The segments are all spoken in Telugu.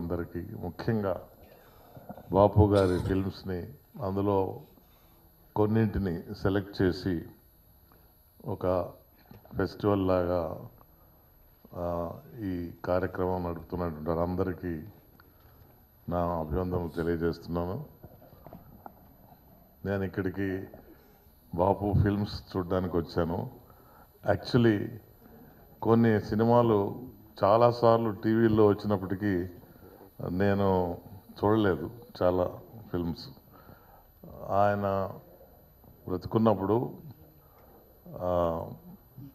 మిత్రులందరికీ, ముఖ్యంగా బాపు గారి ఫిల్మ్స్ని అందులో కొన్నింటిని సెలెక్ట్ చేసి ఒక ఫెస్టివల్ లాగా ఈ కార్యక్రమం నడుపుతున్నటువంటి అందరికీ నా అభివందనలు తెలియజేస్తున్నాను. నేను ఇక్కడికి బాపు ఫిల్మ్స్ చూడడానికి వచ్చాను. యాక్చువల్లీ కొన్ని సినిమాలు చాలాసార్లు టీవీలో వచ్చినప్పటికీ నేను చూడలేదు. చాలా ఫిల్మ్స్ ఆయన బ్రతుకున్నప్పుడు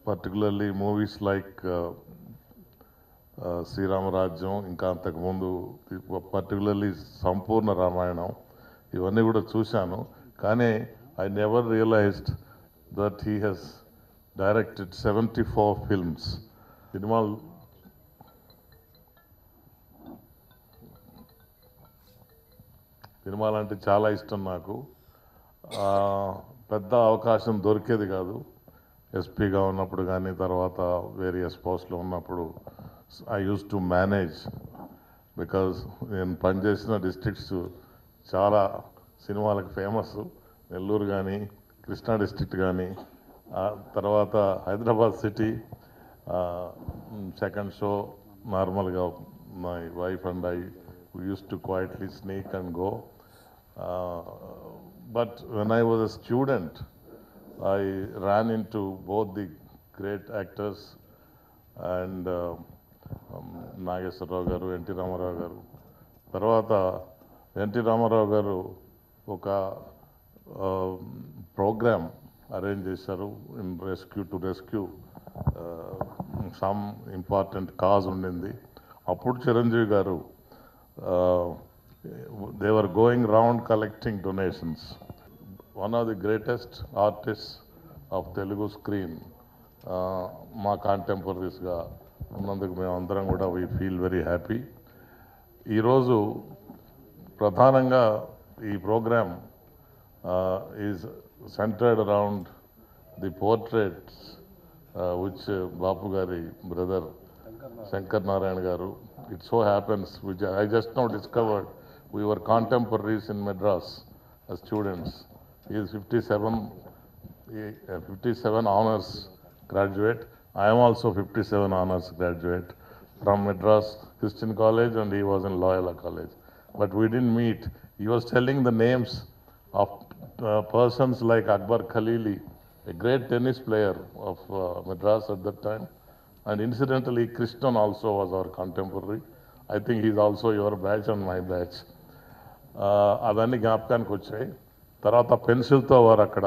పర్టికులర్లీ మూవీస్ లైక్ శ్రీరామరాజ్యం, ఇంకా అంతకుముందు పర్టికులర్లీ సంపూర్ణ రామాయణం, ఇవన్నీ కూడా చూశాను. కానీ I never realized that he he's directed 74 films. సినిమాలంటే చాలా ఇష్టం నాకు. పెద్ద అవకాశం దొరికేది కాదు. ఎస్పీగా ఉన్నప్పుడు కానీ, తర్వాత వేరియస్ పోస్ట్లో ఉన్నప్పుడు I use to manage, because నేను పనిచేసిన డిస్ట్రిక్ట్స్ చాలా సినిమాలకు ఫేమస్. నెల్లూరు కానీ, కృష్ణా డిస్ట్రిక్ట్ కానీ, తర్వాత హైదరాబాద్ సిటీ. సెకండ్ షో నార్మల్గా my wife and I used to quietly sneak and go. But when I was a student, I ran into both the great actors and Nageswara Rao garu, N.T. Ramarao garu. Tarvata N.T. Ramarao garu oka program arrange chesaru in rescue some important cause undindi. Appudu Chiranjeevi garu they were going round collecting donations. One of the greatest artists of Telugu screen, మా కాంటెంపరీస్గా ఉన్నందుకు మేమందరం కూడా వీ ఫీల్ వెరీ హ్యాపీ. ఈరోజు ప్రధానంగా ఈ program is centered around the portraits which Bapu గారి బ్రదర్ శంకర్ నారాయణ గారు. It so happens, which I just now discovered, we were contemporaries in Madras as students. He is 57 honors graduate. I am also 57 honors graduate from Madras Christian College, and he was in Loyola College. But we didn't meet. He was telling the names of persons like Akbar Khalili, a great tennis player of Madras at that time. And incidentally, Krishnan also was our contemporary. I think he's also your batch and my batch. అవన్నీ జ్ఞాపకానికి వచ్చాయి. తర్వాత పెన్సిల్తో వారు అక్కడ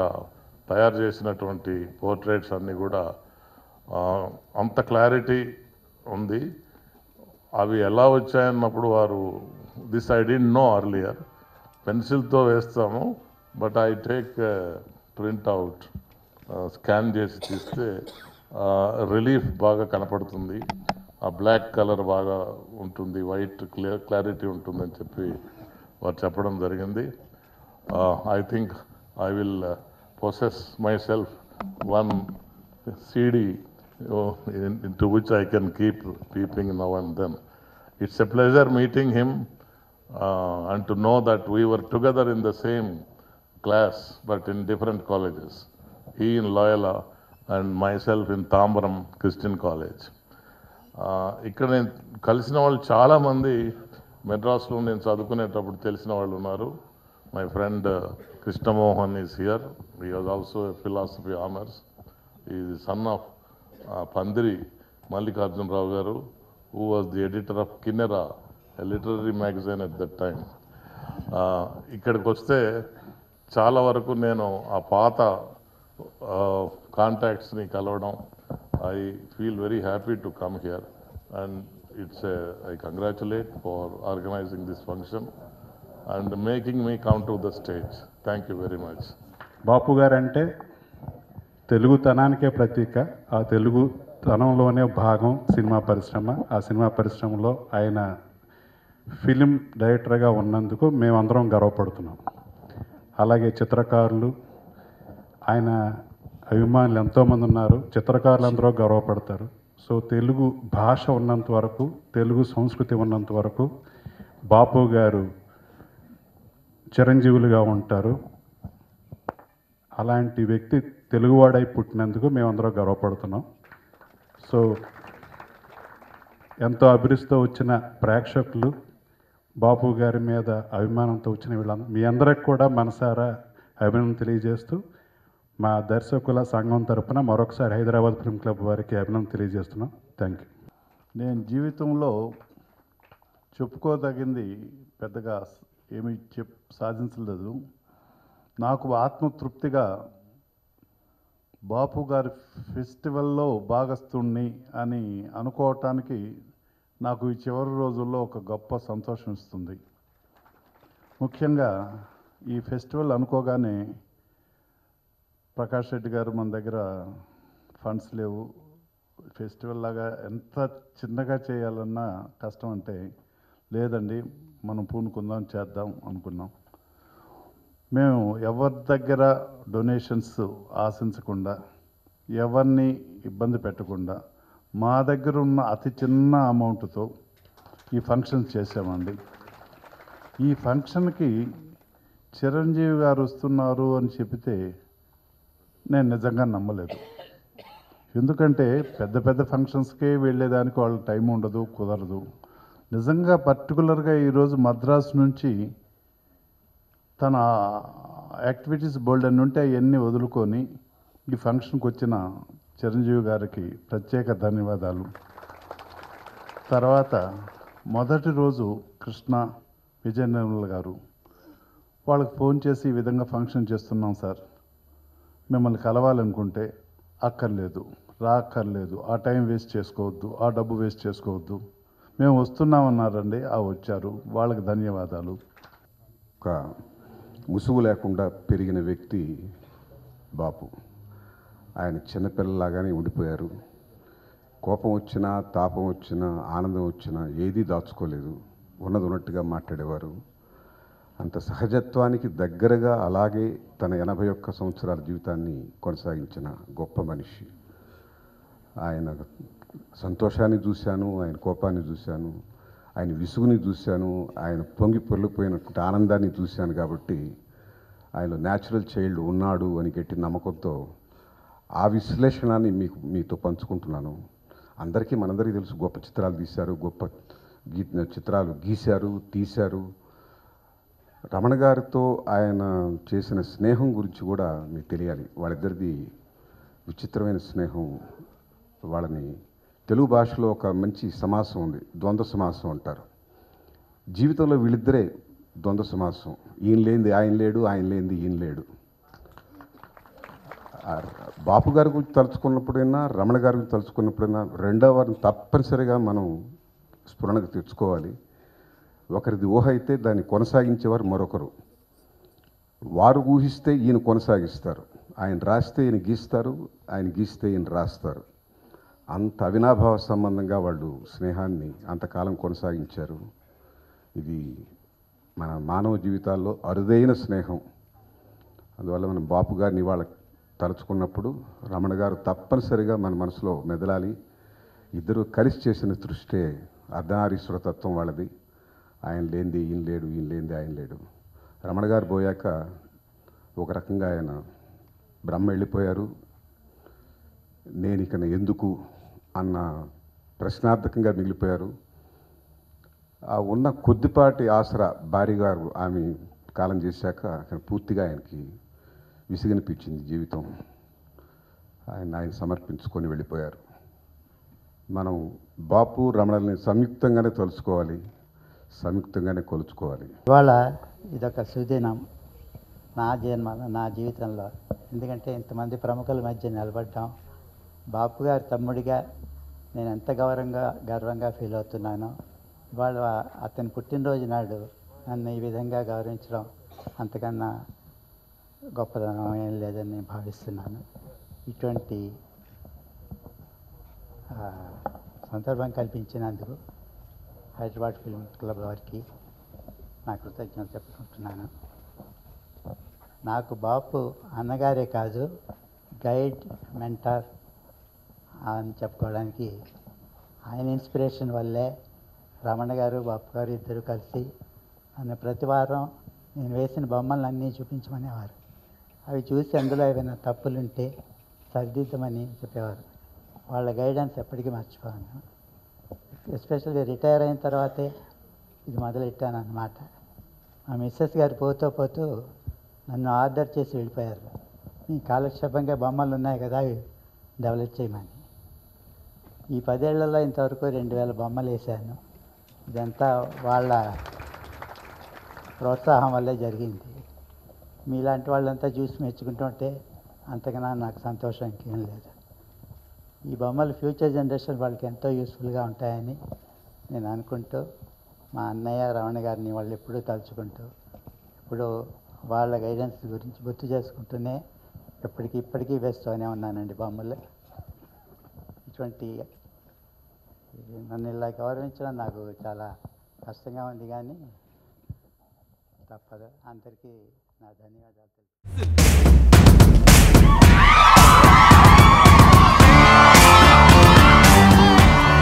తయారు చేసినటువంటి పోర్ట్రేట్స్ అన్నీ కూడా అంత క్లారిటీ ఉంది. అవి ఎలా వచ్చాయన్నప్పుడు వారు this I don't know earlier. పెన్సిల్తో వేస్తాము, but I take print out, scan చేసి తీస్తే రిలీఫ్ బాగా కనపడుతుంది, ఆ బ్లాక్ కలర్ బాగా ఉంటుంది, వైట్ క్లారిటీ ఉంటుందని చెప్పి వారు చెప్పడం జరిగింది. I think I will possess my self one CD into which I can keep peeping now and then. It's a pleasure meeting him and to know that we were together in the same class but in different colleges. He in Loyola and myself in Tambaram Christian College. ఇక్కడ నేను కలిసిన వాళ్ళు చాలామంది మెడ్రాస్లో నేను చదువుకునేటప్పుడు తెలిసిన వాళ్ళు ఉన్నారు. My friend Krishnamohan is here. He was also a philosophy honours. Is son of పందిరి మల్లికార్జునరావు గారు, who was the editor of Kinnera, a literary magazine at that time. ఇక్కడికి వస్తే చాలా వరకు నేను ఆ పాత కాంటాక్ట్స్ని కలవడం. I feel very happy to come here and I congratulate for organizing this function and making me come to the stage. Thank you very much. బాపు గారు అంటే తెలుగుతనానికే ప్రతీక. ఆ తెలుగుతనంలోనే భాగం సినిమా పరిశ్రమ. ఆ సినిమా పరిశ్రమలో ఆయన ఫిలిం డైరెక్టర్గా ఉన్నందుకు మేమందరం గర్వపడుతున్నాం. అలాగే చిత్రకారులు, ఆయన అభిమానులు ఎంతోమంది ఉన్నారు. చిత్రకారులు అందరూ గర్వపడతారు. సో తెలుగు భాష ఉన్నంత వరకు, తెలుగు సంస్కృతి ఉన్నంత వరకు బాపు గారు చిరంజీవులుగా ఉంటారు. అలాంటి వ్యక్తి తెలుగువాడై పుట్టినందుకు మేమందరం గర్వపడుతున్నాం. సో ఎంతో అభిరుచితో వచ్చిన ప్రేక్షకులు, బాపు గారి మీద అభిమానంతో వచ్చిన వీళ్ళందరూ, మీ అందరికి కూడా మనసారా అభినందన తెలియజేస్తూ, మా దర్శకుల సంఘం తరపున మరొకసారి హైదరాబాద్ ఫిల్మ్ క్లబ్ వారికి అభినందన తెలియజేస్తున్నాం. Thank you. నేను జీవితంలో చెప్పుకోదగింది పెద్దగా ఏమీ సాధించలేదు. నాకు ఆత్మతృప్తిగా బాపు గారి ఫెస్టివల్లో భాగస్తుణ్ణి అని అనుకోవటానికి నాకు ఈ చివరి రోజుల్లో ఒక గొప్ప సంతోషం ఇస్తుంది. ముఖ్యంగా ఈ ఫెస్టివల్ అనుకోగానే ప్రకాష్ రెడ్డి గారు, మన దగ్గర ఫండ్స్ లేవు, ఫెస్టివల్ లాగా ఎంత చిన్నగా చేయాలన్నా కష్టం అంటే, లేదండి మనం పూనుకుందాం, చేద్దాం అనుకున్నాం. మేము ఎవరి దగ్గర డొనేషన్స్ ఆశించకుండా, ఎవరిని ఇబ్బంది పెట్టకుండా, మా దగ్గర ఉన్న అతి చిన్న అమౌంట్తో ఈ ఫంక్షన్ చేసామండి. ఈ ఫంక్షన్కి చిరంజీవి గారు వస్తున్నారు అని చెబితే నేను నిజంగా నమ్మలేదు. ఎందుకంటే పెద్ద పెద్ద ఫంక్షన్స్కే వెళ్ళేదానికి వాళ్ళ టైం ఉండదు, కుదరదు. నిజంగా పర్టికులర్గా ఈరోజు మద్రాసు నుంచి తన యాక్టివిటీస్ బోల్డ్ అని ఉంటే అవన్నీ వదులుకొని ఈ ఫంక్షన్కి వచ్చిన చిరంజీవి గారికి ప్రత్యేక ధన్యవాదాలు. తర్వాత మొదటి రోజు కృష్ణ, విజయ నిర్మల గారు వాళ్ళకి ఫోన్ చేసి ఈ విధంగా ఫంక్షన్ చేస్తున్నాం సార్, మిమ్మల్ని కలవాలనుకుంటే అక్కర్లేదు, రాక్కర్లేదు, ఆ టైం వేస్ట్ చేసుకోవద్దు, ఆ డబ్బు వేస్ట్ చేసుకోవద్దు, మేము వస్తున్నామన్నారండి. వచ్చారు, వాళ్ళకి ధన్యవాదాలు. ఒక ముసుగు లేకుండా పెరిగిన వ్యక్తి బాపు. ఆయన చిన్నపిల్లలాగానే ఉండిపోయారు. కోపం వచ్చినా, తాపం వచ్చినా, ఆనందం వచ్చినా ఏదీ దాచుకోలేదు, ఉన్నది ఉన్నట్టుగా మాట్లాడేవారు. అంత సహజత్వానికి దగ్గరగా అలాగే తన 81 సంవత్సరాల జీవితాన్ని కొనసాగించిన గొప్ప మనిషి. ఆయన సంతోషాన్ని చూశాను, ఆయన కోపాన్ని చూశాను, ఆయన విసుగుని చూశాను, ఆయన పొంగి పొర్లిపోయినటువంటి ఆనందాన్ని చూశాను. కాబట్టి ఆయన న్యాచురల్ చైల్డ్ ఉన్నాడు అని గట్టి నమ్మకంతో ఆ విశ్లేషణని మీతో పంచుకుంటున్నాను. అందరికీ మనందరికీ తెలుసు, గొప్ప చిత్రాలు తీశారు, గొప్ప చిత్రాలు గీశారు, తీశారు. రమణ గారితో ఆయన చేసిన స్నేహం గురించి కూడా మీకు తెలియాలి. వాళ్ళిద్దరిది విచిత్రమైన స్నేహం. వాళ్ళని తెలుగు భాషలో ఒక మంచి సమాసం ఉంది, ద్వంద్వ సమాసం అంటారు. జీవితంలో వీళ్ళిద్దరే ద్వంద్వ సమాసం. ఈయన లేనిది ఆయన లేడు, ఆయన లేనిది ఈయన లేడు. బాపు గారి గురించి తలుచుకున్నప్పుడైనా, రమణ గారి గురించి తలుచుకున్నప్పుడైనా రెండవ వారిని తప్పనిసరిగా మనం స్ఫురణకు తెచ్చుకోవాలి. ఒకరిది ఊహ అయితే దాన్ని కొనసాగించేవారు మరొకరు. వారు ఊహిస్తే ఈయన కొనసాగిస్తారు, ఆయన రాస్తే ఈయన గీస్తారు, ఆయన గీస్తే ఈయన రాస్తారు. అంత అవినాభావ సంబంధంగా వాళ్ళు స్నేహాన్ని అంతకాలం కొనసాగించారు. ఇది మన మానవ జీవితాల్లో అరుదైన స్నేహం. అందువల్ల మనం బాపు గారిని ఇవాళ తలుచుకున్నప్పుడు రమణ గారు తప్పనిసరిగా మన మనసులో మెదలాలి. ఇద్దరు కలిసి చేసిన సృష్టే అర్ధనారీశ్వర తత్వం వాళ్ళది. ఆయన లేనిది ఈయన లేడు, ఈయన లేనిది ఆయన లేడు. రమణ గారు పోయాక ఒక రకంగా ఆయన బ్రహ్మ వెళ్ళిపోయారు. నేను ఇక ఎందుకు అన్న ప్రశ్నార్థకంగా మిగిలిపోయారు. ఆ ఉన్న కొద్దిపాటి ఆసరా భార్య గారు ఆమె కాలం చేశాక పూర్తిగా ఆయనకి విసిగనిపించింది జీవితం. ఆయన సమర్పించుకొని వెళ్ళిపోయారు. మనం బాపు రమణల్ని సంయుక్తంగానే తలుచుకోవాలి, సంయుక్తంగానే కొలుచుకోవాలి. ఇవాళ ఇదొక సుదినం నా జీవితంలో. ఎందుకంటే ఇంతమంది ప్రముఖుల మధ్య నిలబడ్డాం. బాపు గారి తమ్ముడిగా నేను ఎంత గర్వంగా ఫీల్ అవుతున్నానో. ఇవాళ అతని పుట్టినరోజు నాడు నన్ను ఈ విధంగా గౌరవించడం అంతకన్నా గొప్పదనం ఏం లేదని నేను భావిస్తున్నాను. ఇటువంటి సందర్భం కల్పించినందుకు హైదరాబాద్ ఫిల్మ్ క్లబ్ వారికి నా కృతజ్ఞతలు చెప్పుకుంటున్నాను. నాకు బాపు అన్నగారే కాదు, గైడ్, మెంటర్ అని చెప్పుకోవడానికి ఆయన ఇన్స్పిరేషన్ వల్లే రమణ గారు బాపు గారు ఇద్దరు కలిసి నన్ను ప్రతి వారం నేను వేసిన బొమ్మలన్నీ చూపించమనేవారు. అవి చూసి అందులో ఏమైనా తప్పులుంటే సరిదిద్దమని చెప్పేవారు. వాళ్ళ గైడెన్స్ ఎప్పటికీ మర్చిపోయాను. ఎస్పెషల్లీ రిటైర్ అయిన తర్వాతే ఇది మొదలెట్టాను అన్నమాట. మా మిస్సెస్ గారు పోతూ నన్ను ఆర్డర్ చేసి వెళ్ళిపోయారు. మీ కాలక్షేపంగా బొమ్మలు ఉన్నాయి కదా అవి డెవలప్ చేయమని. ఈ 10 ఏళ్లలో ఇంతవరకు 2000 బొమ్మలు వేశాను. ఇదంతా వాళ్ళ ప్రోత్సాహం వల్లే జరిగింది. మీలాంటి వాళ్ళంతా చూసి మెచ్చుకుంటుంటే అంతకన్నా నాకు సంతోషం ఇంకేం లేదు. ఈ బొమ్మలు ఫ్యూచర్ జనరేషన్ వాళ్ళకి ఎంతో యూస్ఫుల్గా ఉంటాయని నేను అనుకుంటూ మా అన్నయ్య రమణ గారిని వాళ్ళు ఎప్పుడూ తలుచుకుంటూ ఎప్పుడూ వాళ్ళ గైడెన్స్ గురించి గుర్తు చేసుకుంటూనే ఇప్పటికీ వేస్తూనే ఉన్నానండి బొమ్మలు. ఇటువంటి నన్ను ఇలా గౌరవించడం నాకు చాలా కష్టంగా ఉంది, కానీ తప్పదు. అందరికీ నా ధన్యవాదాలు.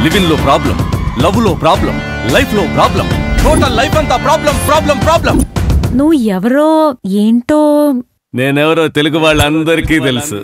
లివింగ్ లో ప్రాబ్లం, లవ్ లో ప్రాబ్లం, లైఫ్ లో ప్రాబ్లం, టోటల్ లైఫ్ అంతా ప్రాబ్లం. నువ్వు ఎవరో ఏంటో నేనెవరో తెలుగు వాళ్ళందరికీ తెలుసు.